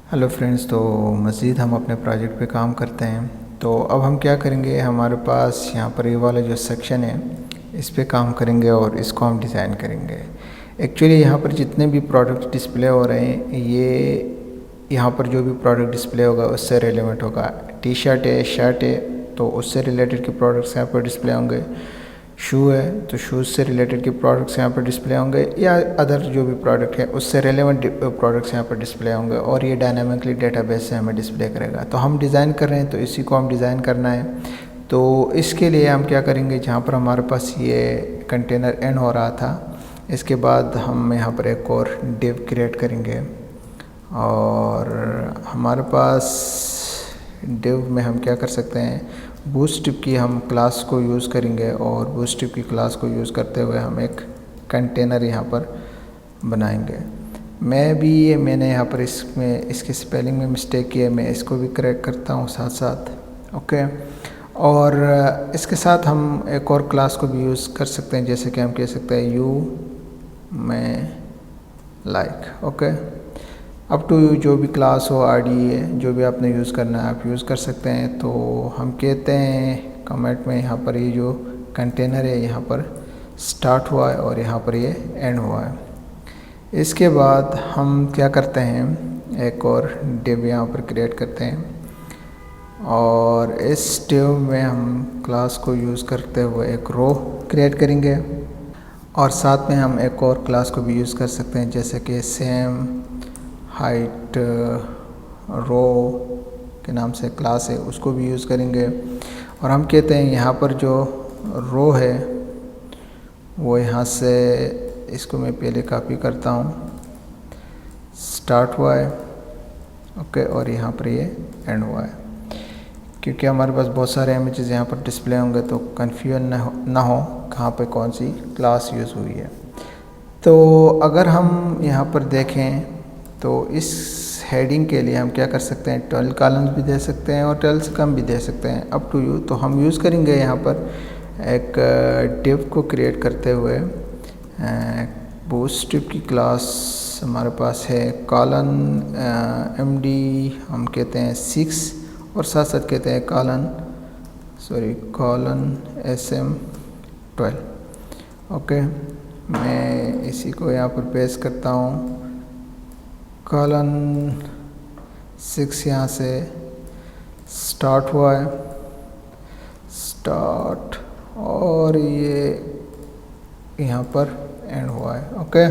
Hello friends, तो मज़ीद हम अपने प्रोजेक्ट पे काम करते हैं। तो अब हम क्या करेंगे, हमारे पास यहाँ पर ये वाला जो सेक्शन है इस पे काम करेंगे और इसको हम डिज़ाइन करेंगे। एक्चुअली यहाँ पर जितने भी प्रोडक्ट डिस्प्ले हो रहे हैं, ये यहाँ पर जो भी प्रोडक्ट डिस्प्ले होगा उससे रिलेवेंट होगा। टी शर्ट है, शर्ट है, तो उससे रिलेटेड के प्रोडक्ट्स यहाँ पर डिस्प्ले होंगे। शू है तो शूज़ से रिलेटेड के प्रोडक्ट्स यहाँ पर डिस्प्ले होंगे, या अदर जो भी प्रोडक्ट है उससे रेलेवेंट प्रोडक्ट्स यहाँ पर डिस्प्ले होंगे, और ये डायनामिकली डेटाबेस से हमें डिस्प्ले करेगा। तो हम डिज़ाइन कर रहे हैं तो इसी को हम डिज़ाइन करना है। तो इसके लिए हम क्या करेंगे, जहाँ पर हमारे पास ये कंटेनर एंड हो रहा था, इसके बाद हम यहाँ पर एक और डिव क्रिएट करेंगे, और हमारे पास डिव में हम क्या कर सकते हैं, बूटस्ट्रैप की हम क्लास को यूज़ करेंगे, और बूटस्ट्रैप की क्लास को यूज़ करते हुए हम एक कंटेनर यहाँ पर बनाएंगे। मैंने यहाँ पर इसके स्पेलिंग में मिस्टेक की है, मैं इसको भी करेक्ट करता हूँ साथ साथ। ओके, और इसके साथ हम एक और क्लास को भी यूज़ कर सकते हैं, जैसे कि हम कह सकते हैं you may like. Okay, up to you, जो भी क्लास हो, आरडी है, जो भी आपने यूज़ करना है आप यूज़ कर सकते हैं। तो हम कहते हैं कमेंट में यहाँ पर ये जो कंटेनर है यहाँ पर स्टार्ट हुआ है और यहाँ पर ये एंड हुआ है। इसके बाद हम क्या करते हैं, एक और डिव यहाँ पर क्रिएट करते हैं, और इस डिव में हम क्लास को यूज़ करते हुए एक रो क्रिएट करेंगे, और साथ में हम एक और क्लास को भी यूज़ कर सकते हैं, जैसे कि सेम हाइट रो के नाम से क्लास है, उसको भी यूज़ करेंगे। और हम कहते हैं यहाँ पर जो रो है वो यहाँ से, इसको मैं पहले कॉपी करता हूँ, स्टार्ट हुआ है। ओके, और यहाँ पर ये एंड हुआ है। क्योंकि हमारे पास बहुत सारे इमेजेस यहाँ पर डिस्प्ले होंगे तो कन्फ्यूजन ना हो कहाँ पे कौन सी क्लास यूज़ हुई है। तो अगर हम यहाँ पर देखें तो इस हेडिंग के लिए हम क्या कर सकते हैं, 12 कॉलम्स भी दे सकते हैं और 12 से कम भी दे सकते हैं, अप टू यू। तो हम यूज़ करेंगे यहाँ पर एक डिव को क्रिएट करते हुए बूटस्ट्रैप की क्लास हमारे पास है, कॉलन एमडी हम कहते हैं 6, और साथ साथ कहते हैं कॉलन SM12। ओके, मैं इसी को यहाँ पर पेस्ट करता हूँ, कॉलन 6 यहाँ से स्टार्ट हुआ है, स्टार्ट, और ये यहाँ पर एंड हुआ है। ओके,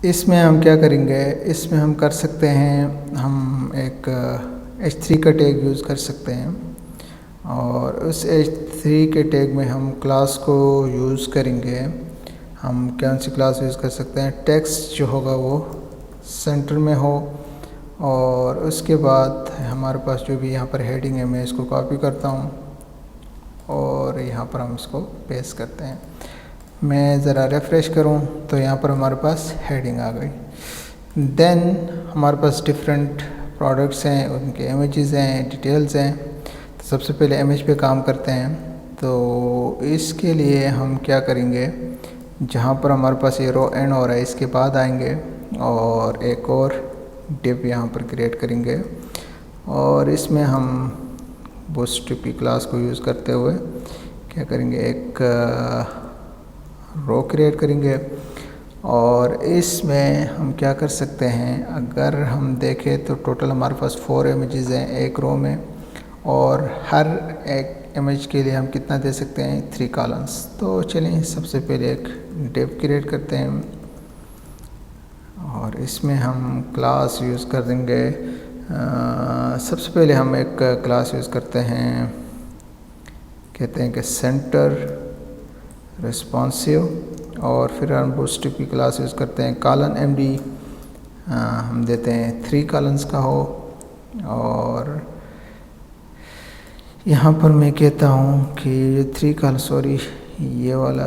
इसमें हम क्या करेंगे, इसमें हम कर सकते हैं, हम एक H3 का टैग यूज़ कर सकते हैं, और उस H3 के टैग में हम क्लास को यूज़ करेंगे। हम कौन सी क्लास यूज़ कर सकते हैं, टेक्स्ट जो होगा वो सेंटर में हो, और उसके बाद हमारे पास जो भी यहाँ पर हेडिंग है मैं इसको कॉपी करता हूँ और यहाँ पर हम इसको पेस्ट करते हैं। मैं ज़रा रिफ़्रेश करूँ तो यहाँ पर हमारे पास हेडिंग आ गई। देन हमारे पास डिफरेंट प्रोडक्ट्स हैं, उनके इमेजेस हैं, डिटेल्स हैं। तो सबसे पहले इमेज पे काम करते हैं। तो इसके लिए हम क्या करेंगे, जहाँ पर हमारे पास ये रो एंड हो रहा है इसके बाद आएंगे और एक और डिव यहाँ पर क्रिएट करेंगे, और इसमें हम बूटस्ट्रैप की क्लास को यूज़ करते हुए क्या करेंगे, एक रो क्रिएट करेंगे। और इसमें हम क्या कर सकते हैं, अगर हम देखें तो टोटल हमारे पास 4 इमेजेस हैं एक रो में, और हर एक इमेज के लिए हम कितना दे सकते हैं, 3 कॉलम्स। तो चलिए सबसे पहले एक डिव क्रिएट करते हैं, और इसमें हम क्लास यूज़ कर देंगे। सबसे पहले हम एक क्लास यूज़ करते हैं, कहते हैं कि सेंटर रिस्पॉन्सिव, और फिर हम बूटस्ट्रैप की क्लास यूज़ करते हैं, कॉलन MD हम देते हैं 3 कॉलम्स का हो, और यहाँ पर मैं कहता हूँ कि 3 कॉलम, सॉरी ये वाला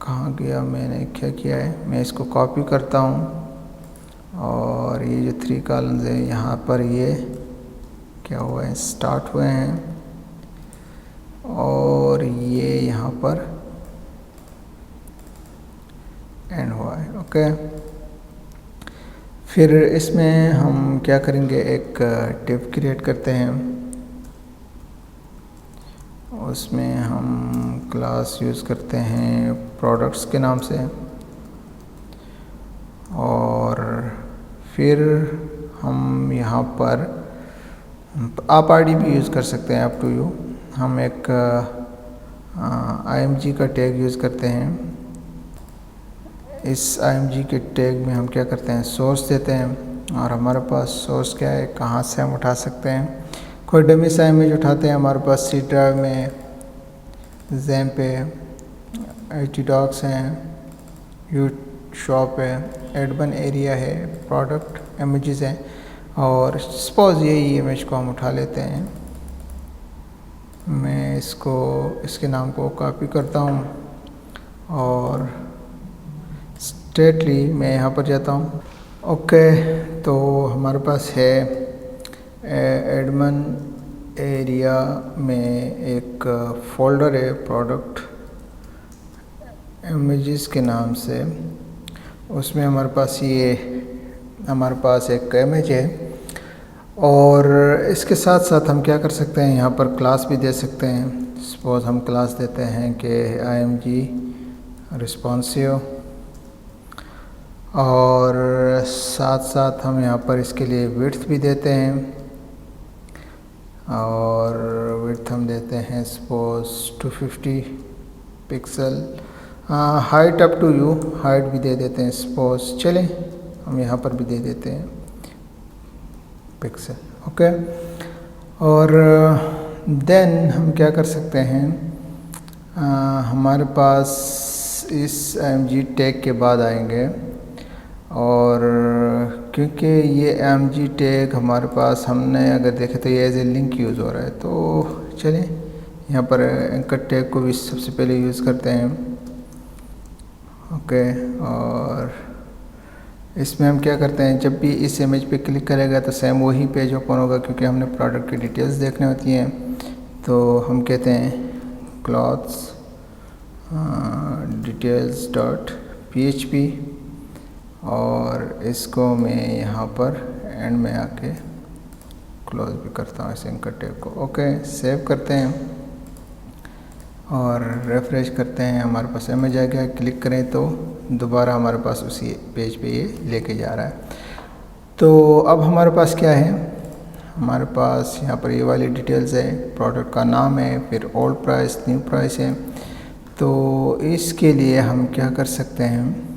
कहाँ गया, मैंने क्या किया है, मैं इसको कॉपी करता हूँ, और ये जो 3 कॉलम्स हैं यहाँ पर ये क्या हुआ है, स्टार्ट हुए हैं, और ये यहाँ पर एंड हुआ है। ओके, फिर इसमें हम क्या करेंगे, एक टेब क्रिएट करते हैं। उसमें हम क्लास यूज़ करते हैं प्रोडक्ट्स के नाम से, और फिर हम यहाँ पर आप आईडी भी यूज़ कर सकते हैं, अप टू यू। हम एक img का टैग यूज़ करते हैं। इस img के टैग में हम क्या करते हैं, सोर्स देते हैं, और हमारे पास सोर्स क्या है, कहाँ से हम उठा सकते हैं। कोई डमी सा इमेज उठाते हैं, हमारे पास सी ड्राइव में, जैम पे, htdocs हैं, यू शॉप है, एडबन एरिया है, प्रोडक्ट इमेजेस हैं, और सपोज यही इमेज को हम उठा लेते हैं। मैं इसके नाम को कॉपी करता हूँ और स्ट्रेटली मैं यहाँ पर जाता हूँ। ओके, तो हमारे पास है एडमन एरिया में एक फोल्डर है प्रोडक्ट इमेजेस के नाम से। उसमें हमारे पास एक इमेज है, और इसके साथ साथ हम क्या कर सकते हैं, यहाँ पर क्लास भी दे सकते हैं। सपोज हम क्लास देते हैं कि img रिस्पॉन्सिव, और साथ साथ हम यहाँ पर इसके लिए विड्थ भी देते हैं, और विड्थ हम देते हैं suppose 250 pixel. Height up to you, height भी दे देते हैं सपोज, चलें हम यहाँ पर भी दे देते हैं पिक्सल। ओके, और देन हम क्या कर सकते हैं, हमारे पास इस img टैग के बाद आएंगे, और क्योंकि ये img टैग हमारे पास, हमने अगर देखे तो ये एज ए लिंक यूज़ हो रहा है, तो चलें यहाँ पर एंकर टैग को भी सबसे पहले यूज़ करते हैं। ओके, और इसमें हम क्या करते हैं, जब भी इस इमेज पे क्लिक करेगा तो सेम वही पेज ओपन होगा, क्योंकि हमने प्रोडक्ट की डिटेल्स देखने होती हैं। तो हम कहते हैं क्लॉथ्स डिटेल्स डॉट php, और इसको मैं यहाँ पर एंड में आके क्लोज भी करता हूँ इस एंकर टैग को। ओके, सेव करते हैं और रिफ्रेश करते हैं, हमारे पास इमेज आ गया। क्लिक करें तो दोबारा हमारे पास उसी पेज पे ये लेके जा रहा है। तो अब हमारे पास क्या है, हमारे पास यहाँ पर ये वाली डिटेल्स है, प्रोडक्ट का नाम है, फिर ओल्ड प्राइस, न्यू प्राइस है। तो इसके लिए हम क्या कर सकते हैं,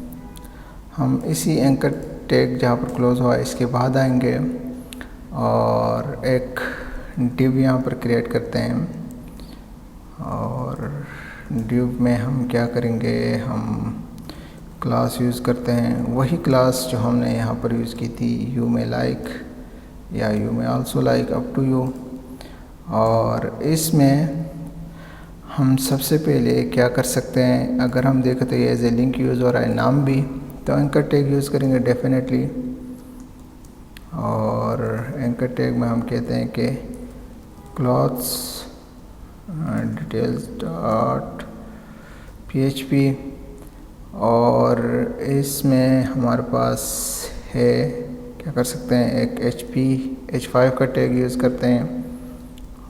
हम इसी एंकर टैग जहाँ पर क्लोज हुआ है इसके बाद आएंगे, और एक डिव यहाँ पर क्रिएट करते हैं, और डिव में हम क्या करेंगे, हम क्लास यूज़ करते हैं, वही क्लास जो हमने यहाँ पर यूज़ की थी, यू मे लाइक या you may also like, up to you. और इसमें हम सबसे पहले क्या कर सकते हैं, अगर हम देखें तो ये एज ए लिंक यूज़ हो रहा है, नाम भी, तो एंकर टैग यूज़ करेंगे डेफिनेटली। और एंकर टैग में हम कहते हैं कि क्लॉथ्स डिटेल्स डॉट php, और इसमें हमारे पास है, क्या कर सकते हैं, एक h5 का टैग यूज़ करते हैं।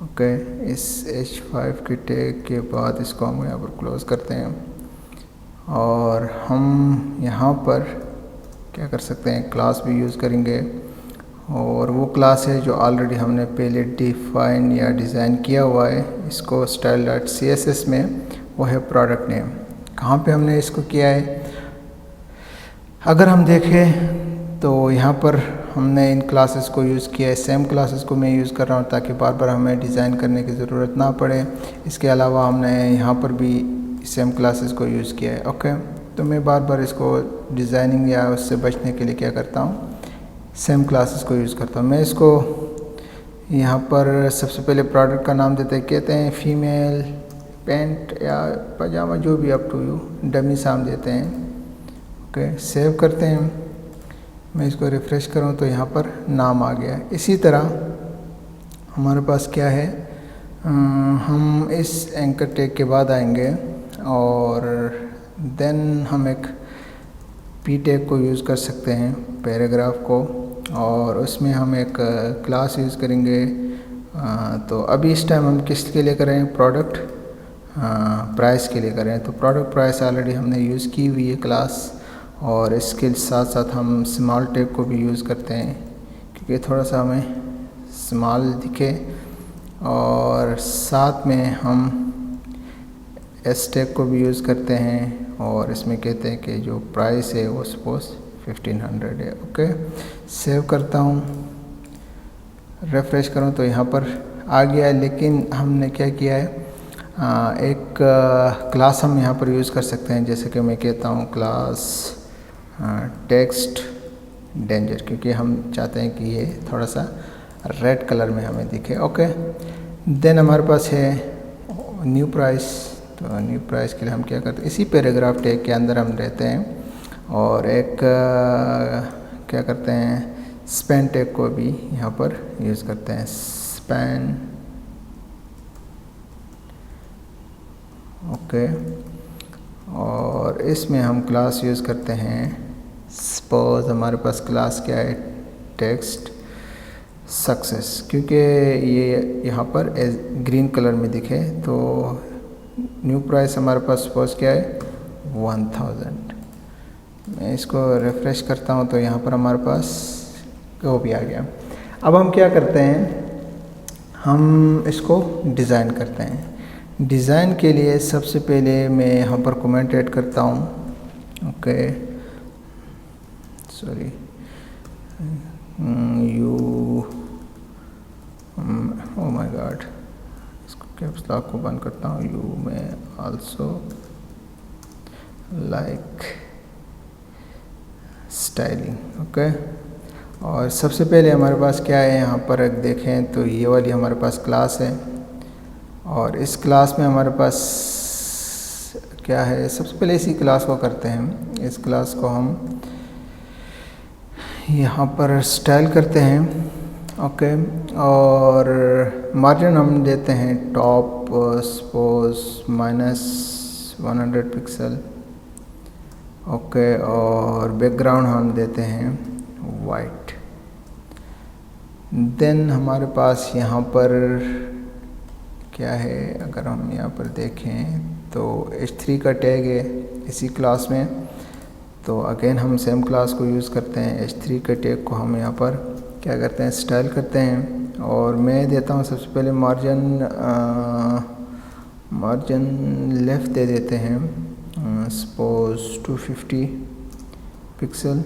ओके, इस h5 के टैग के बाद इसको हम यहाँ पर क्लोज़ करते हैं, और हम यहाँ पर क्या कर सकते हैं, क्लास भी यूज़ करेंगे, और वो क्लास है जो ऑलरेडी हमने पहले डिफाइन या डिज़ाइन किया हुआ है इसको style.css में, वो है प्रोडक्ट नेम। कहाँ पे हमने इसको किया है, अगर हम देखें तो यहाँ पर हमने इन क्लासेस को यूज़ किया है, सेम क्लासेस को मैं यूज़ कर रहा हूँ ताकि बार बार हमें डिज़ाइन करने की ज़रूरत ना पड़े। इसके अलावा हमने यहाँ पर भी सेम क्लासेस को यूज़ किया है। ओके, तो मैं बार बार इसको डिज़ाइनिंग या उससे बचने के लिए क्या करता हूँ, सेम क्लासेस को यूज़ करता हूँ। मैं इसको यहाँ पर सबसे पहले प्रोडक्ट का नाम देते हैं, कहते हैं फीमेल पैंट या पजामा, जो भी अप टू यू, डमी साम देते हैं। ओके, सेव करते हैं। मैं इसको रिफ़्रेश करूँ तो यहाँ पर नाम आ गया। इसी तरह हमारे पास क्या है, हम इस एंकर टैग के बाद आएंगे, और देन हम एक पी टैग को यूज़ कर सकते हैं पैराग्राफ को, और उसमें हम एक क्लास यूज़ करेंगे। तो अभी इस टाइम हम किसके लिए करें, प्रोडक्ट प्राइस के लिए करें। तो प्रोडक्ट प्राइस ऑलरेडी हमने यूज़ की हुई है क्लास, और इसके साथ साथ हम स्मॉल टैग को भी यूज़ करते हैं क्योंकि थोड़ा सा हमें स्मॉल दिखे, और साथ में हम एस टैग को भी यूज़ करते हैं, और इसमें कहते हैं कि जो प्राइस है वो सपोज 1500 है। ओके, सेव करता हूँ, रिफ्रेश करूँ तो यहाँ पर आ गया है। लेकिन हमने क्या किया है, एक क्लास हम यहाँ पर यूज़ कर सकते हैं। जैसे कि मैं कहता हूँ क्लास टेक्स्ट डेंजर, क्योंकि हम चाहते हैं कि ये थोड़ा सा रेड कलर में हमें दिखे। ओके, देन हमारे पास है न्यू प्राइस। तो न्यू प्राइस के लिए हम क्या करते हैं, इसी पैराग्राफ टैग के अंदर हम रहते हैं, और एक क्या करते हैं, स्पैन टैग को भी यहाँ पर यूज़ करते हैं, स्पैन। ओके, और इसमें हम क्लास यूज़ करते हैं, सपोज हमारे पास क्लास क्या है, टेक्स्ट सक्सेस, क्योंकि ये यहाँ पर ग्रीन कलर में दिखे। तो न्यू प्राइस हमारे पास सपोज क्या है, 1000। मैं इसको रिफ़्रेश करता हूँ तो यहाँ पर हमारे पास वो भी आ गया। अब हम क्या करते हैं, हम इसको डिज़ाइन करते हैं। डिज़ाइन के लिए सबसे पहले मैं यहाँ पर कमेंट ऐड करता हूँ। Okay, sorry, you, oh my God, इसको कैप्स लॉक को बंद करता हूँ। यू में आल्सो लाइक स्टाइलिंग। ओके, और सबसे पहले हमारे पास क्या है, यहाँ पर एक देखें तो ये वाली हमारे पास क्लास है, और इस क्लास में हमारे पास क्या है, सबसे पहले इसी क्लास को करते हैं। इस क्लास को हम यहाँ पर स्टाइल करते हैं। ओके, और मार्जिन हम देते हैं टॉप सपोज -100 पिक्सल। ओके, और बैकग्राउंड हम देते हैं वाइट। देन हमारे पास यहाँ पर क्या है, अगर हम यहाँ पर देखें तो h3 का टैग है इसी क्लास में। तो अगेन हम सेम क्लास को यूज़ करते हैं। h3 के टैग को हम यहाँ पर क्या करते हैं, स्टाइल करते हैं, और मैं देता हूँ सबसे पहले मार्जिन लेफ़्ट दे देते हैं, सपोज 250 पिक्सल,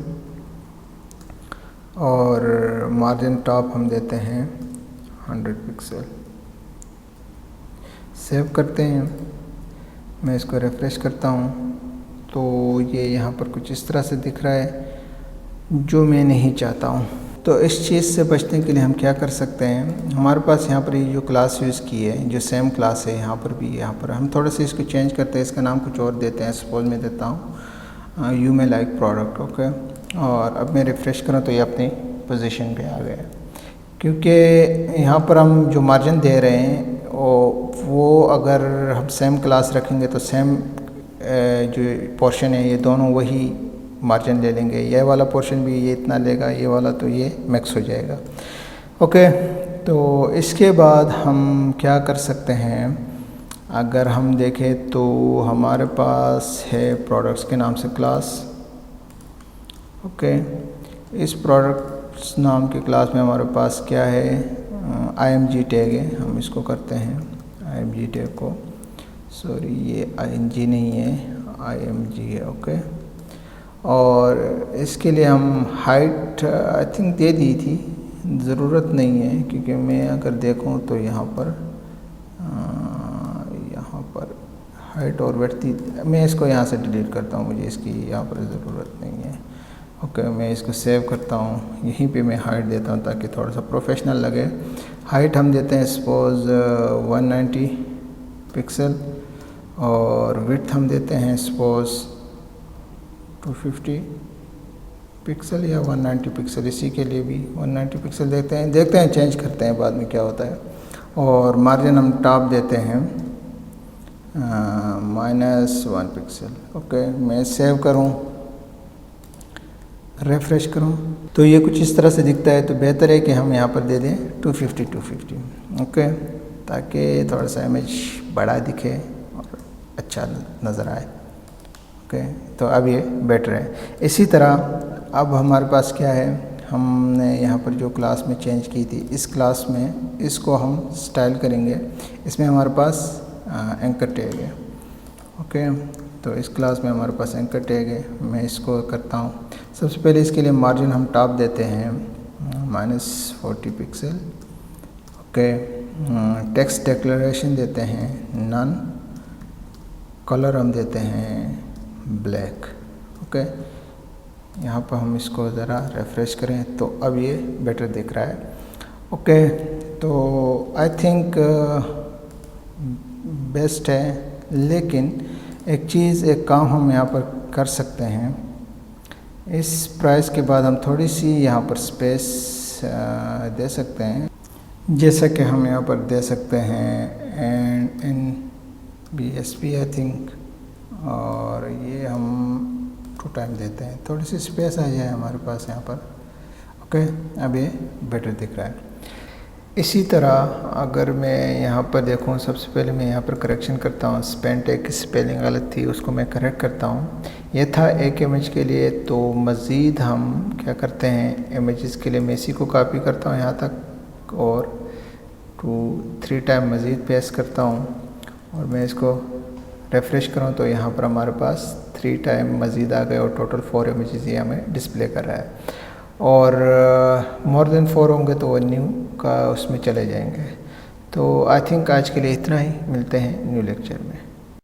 और मार्जिन टॉप हम देते हैं 100 पिक्सल। सेव करते हैं, मैं इसको रिफ़्रेश करता हूँ तो ये यहाँ पर कुछ इस तरह से दिख रहा है, जो मैं नहीं चाहता हूँ। तो इस चीज़ से बचने के लिए हम क्या कर सकते हैं, हमारे पास यहाँ पर ये जो क्लास यूज़ की है, जो सेम क्लास है, यहाँ पर भी, यहाँ पर हम थोड़ा सा इसको चेंज करते हैं, इसका नाम कुछ और देते हैं। सपोज मैं देता हूँ यू में लाइक प्रोडक्ट। ओके, और अब मैं रिफ़्रेश करूँ तो ये अपनी पोजीशन पे आ गया, क्योंकि यहाँ पर हम जो मार्जिन दे रहे हैं वो अगर हम सेम क्लास रखेंगे तो सेम जो पोर्शन है ये दोनों वही मार्जिन ले लेंगे। ये वाला पोर्शन भी ये इतना लेगा, ये वाला तो ये मिक्स हो जाएगा। ओके, तो इसके बाद हम क्या कर सकते हैं, अगर हम देखें तो हमारे पास है प्रोडक्ट्स के नाम से क्लास। ओके, इस प्रोडक्ट्स नाम के क्लास में हमारे पास क्या है, img टैग है। हम इसको करते हैं img टैग को, सॉरी ये ing नहीं है, img है। ओके, और इसके लिए हम हाइट आई थिंक दे दी थी, ज़रूरत नहीं है, क्योंकि मैं अगर देखूं तो यहाँ पर हाइट और बढ़ती, मैं इसको यहाँ से डिलीट करता हूँ, मुझे इसकी यहाँ पर ज़रूरत नहीं है। ओके, मैं इसको सेव करता हूँ, यहीं पे मैं हाइट देता हूँ ताकि थोड़ा सा प्रोफेशनल लगे। हाइट हम देते हैं सपोज 190 पिक्सल, और विड्थ हम देते हैं सपोज 250 पिक्सल या 190 पिक्सल। इसी के लिए भी 190 पिक्सल देखते हैं, चेंज करते हैं बाद में क्या होता है। और मार्जिन हम टॉप देते हैं -1 पिक्सल। ओके, मैं सेव करूं रिफ़्रेश करूँ तो ये कुछ इस तरह से दिखता है। तो बेहतर है कि हम यहाँ पर दे दें 250 ओके, ताकि थोड़ा सा इमेज बड़ा दिखे और अच्छा नज़र आए। ओके, तो अब ये बेटर है। इसी तरह अब हमारे पास क्या है, हमने यहाँ पर जो क्लास में चेंज की थी, इस क्लास में इसको हम स्टाइल करेंगे। इसमें हमारे पास एंकर टैग है। ओके, तो इस क्लास में हमारे पास एंकर टैग है। मैं इसको करता हूँ। सबसे पहले इसके लिए मार्जिन हम टॉप देते हैं -40 पिक्सल। ओके, टेक्स्ट डिक्लेरेशन देते हैं नन, कलर हम देते हैं ब्लैक। ओके, यहाँ पर हम इसको ज़रा रिफ़्रेश करें तो अब ये बेटर दिख रहा है। ओके, तो आई थिंक बेस्ट है, लेकिन एक चीज़, एक काम हम यहाँ पर कर सकते हैं। इस प्राइस के बाद हम थोड़ी सी यहाँ पर स्पेस दे सकते हैं, जैसा कि हम यहाँ पर दे सकते हैं and in BSP I think, और ये हम 2 टाइम देते हैं, थोड़ी सी स्पेस आ जाए हमारे पास यहाँ पर। ओके, अब ये बेटर दिख रहा है। इसी तरह अगर मैं यहाँ पर देखूँ, सबसे पहले मैं यहाँ पर करेक्शन करता हूँ। स्पेंट एक स्पेलिंग गलत थी, उसको मैं करेक्ट करता हूँ। ये था एक इमेज के लिए। तो मज़ीद हम क्या करते हैं, इमेजेस के लिए मैं इसी को कॉपी करता हूँ यहाँ तक और 2-3 टाइम मज़ीद पेस्ट करता हूँ, और मैं इसको रिफ़्रेश करूँ तो यहाँ पर हमारे पास 3 टाइम मज़ीद आ गए और टोटल 4 इमेजेस ये हमें डिस्प्ले कर रहा है। और मोर देन 4 होंगे तो वो न्यू का उसमें चले जाएंगे। तो आई थिंक आज के लिए इतना ही, मिलते हैं न्यू लेक्चर में।